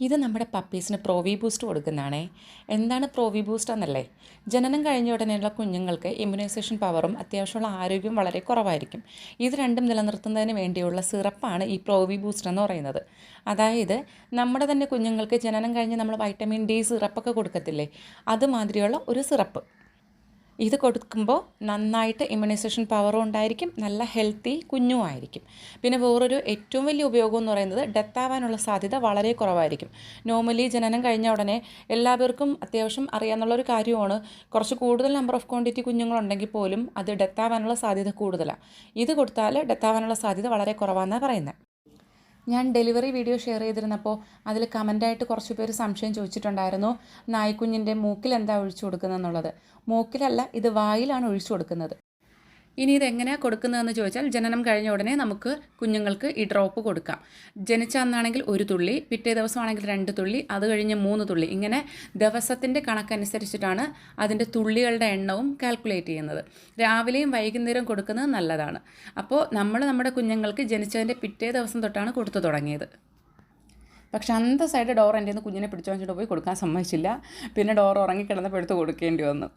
ഇത് നമ്മുടെ പപ്പീസിന് പ്രോവി ബൂസ്റ്റ് കൊടുക്കുന്നതാണേ. എന്താണ് പ്രോവി ബൂസ്റ്റ് എന്നല്ലേ? ജനനം കഴിഞ്ഞ ഉടനെയുള്ള കുഞ്ഞുങ്ങൾക്ക് ഇമ്മ്യൂണൈസേഷൻ പവറും അത്യാവശ്യമുള്ള ആരോഗ്യവും വളരെ കുറവായിരിക്കും. ഇത് രണ്ടും നിലനിർത്തുന്നതിന് വേണ്ടിയുള്ള സിറപ്പാണ് ഈ പ്രോവി ബൂസ്റ്റ് എന്ന് പറയുന്നത്. അതായത് നമ്മുടെ തന്നെ കുഞ്ഞുങ്ങൾക്ക് ജനനം കഴിഞ്ഞ് നമ്മൾ വൈറ്റമിൻ ഡി സിറപ്പൊക്കെ കൊടുക്കത്തില്ലേ, അതുമാതിരിയുള്ള ഒരു സിറപ്പ്. ഇത് കൊടുക്കുമ്പോൾ നന്നായിട്ട് ഇമ്മ്യൂണൈസേഷൻ പവറും ഉണ്ടായിരിക്കും, നല്ല ഹെൽത്തി കുഞ്ഞുമായിരിക്കും. പിന്നെ വേറൊരു ഏറ്റവും വലിയ ഉപയോഗം എന്ന് പറയുന്നത് ഡെത്ത് ആവാനുള്ള സാധ്യത വളരെ കുറവായിരിക്കും. നോർമലി ജനനം കഴിഞ്ഞ ഉടനെ എല്ലാവർക്കും അത്യാവശ്യം അറിയാമെന്നുള്ളൊരു കാര്യമാണ്, കുറച്ച് കൂടുതൽ നമ്പർ ഓഫ് ക്വാണ്ടിറ്റി കുഞ്ഞുങ്ങളുണ്ടെങ്കിൽ പോലും അത് ഡെത്ത് ആവാനുള്ള സാധ്യത കൂടുതലാണ്. ഇത് കൊടുത്താൽ ഡെത്ത് ആവാനുള്ള സാധ്യത വളരെ കുറവാണെന്നാണ് പറയുന്നത്. ഞാൻ ഡെലിവറി വീഡിയോ ഷെയർ ചെയ്തിരുന്നപ്പോൾ അതിൽ കമൻ്റായിട്ട് കുറച്ച് പേര് സംശയം ചോദിച്ചിട്ടുണ്ടായിരുന്നു, നായ്ക്കുഞ്ഞിൻ്റെ മൂക്കിൽ എന്താ ഒഴിച്ചു കൊടുക്കുന്നതെന്നുള്ളത്. മൂക്കിലല്ല, ഇത് വായിലാണ് ഒഴിച്ചു കൊടുക്കുന്നത്. ഇനി ഇതെങ്ങനെയാണ് കൊടുക്കുന്നതെന്ന് ചോദിച്ചാൽ, ജനനം കഴിഞ്ഞ ഉടനെ നമുക്ക് കുഞ്ഞുങ്ങൾക്ക് ഈ ഡ്രോപ്പ് കൊടുക്കാം. ജനിച്ച അന്നാണെങ്കിൽ 1 തുള്ളി, പിറ്റേ ദിവസമാണെങ്കിൽ 2 തുള്ളി, അത് കഴിഞ്ഞ് 3 തുള്ളി. ഇങ്ങനെ ദിവസത്തിൻ്റെ കണക്കനുസരിച്ചിട്ടാണ് അതിൻ്റെ തുള്ളികളുടെ എണ്ണവും കാൽക്കുലേറ്റ് ചെയ്യുന്നത്. രാവിലെയും വൈകുന്നേരം കൊടുക്കുന്നത് നല്ലതാണ്. അപ്പോൾ നമ്മുടെ കുഞ്ഞുങ്ങൾക്ക് ജനിച്ചതിൻ്റെ പിറ്റേ ദിവസം തൊട്ടാണ് കൊടുത്തു തുടങ്ങിയത്. പക്ഷെ അന്തസ്സായിട്ട് ഡോർ എൻ്റെ കുഞ്ഞിനെ പിടിച്ചു വെച്ചിട്ട് പോയി കൊടുക്കാൻ സമ്മതിച്ചില്ല. പിന്നെ ഡോർ ഉറങ്ങിക്കിടന്നപ്പോൾ എടുത്ത് കൊടുക്കേണ്ടി വന്നു.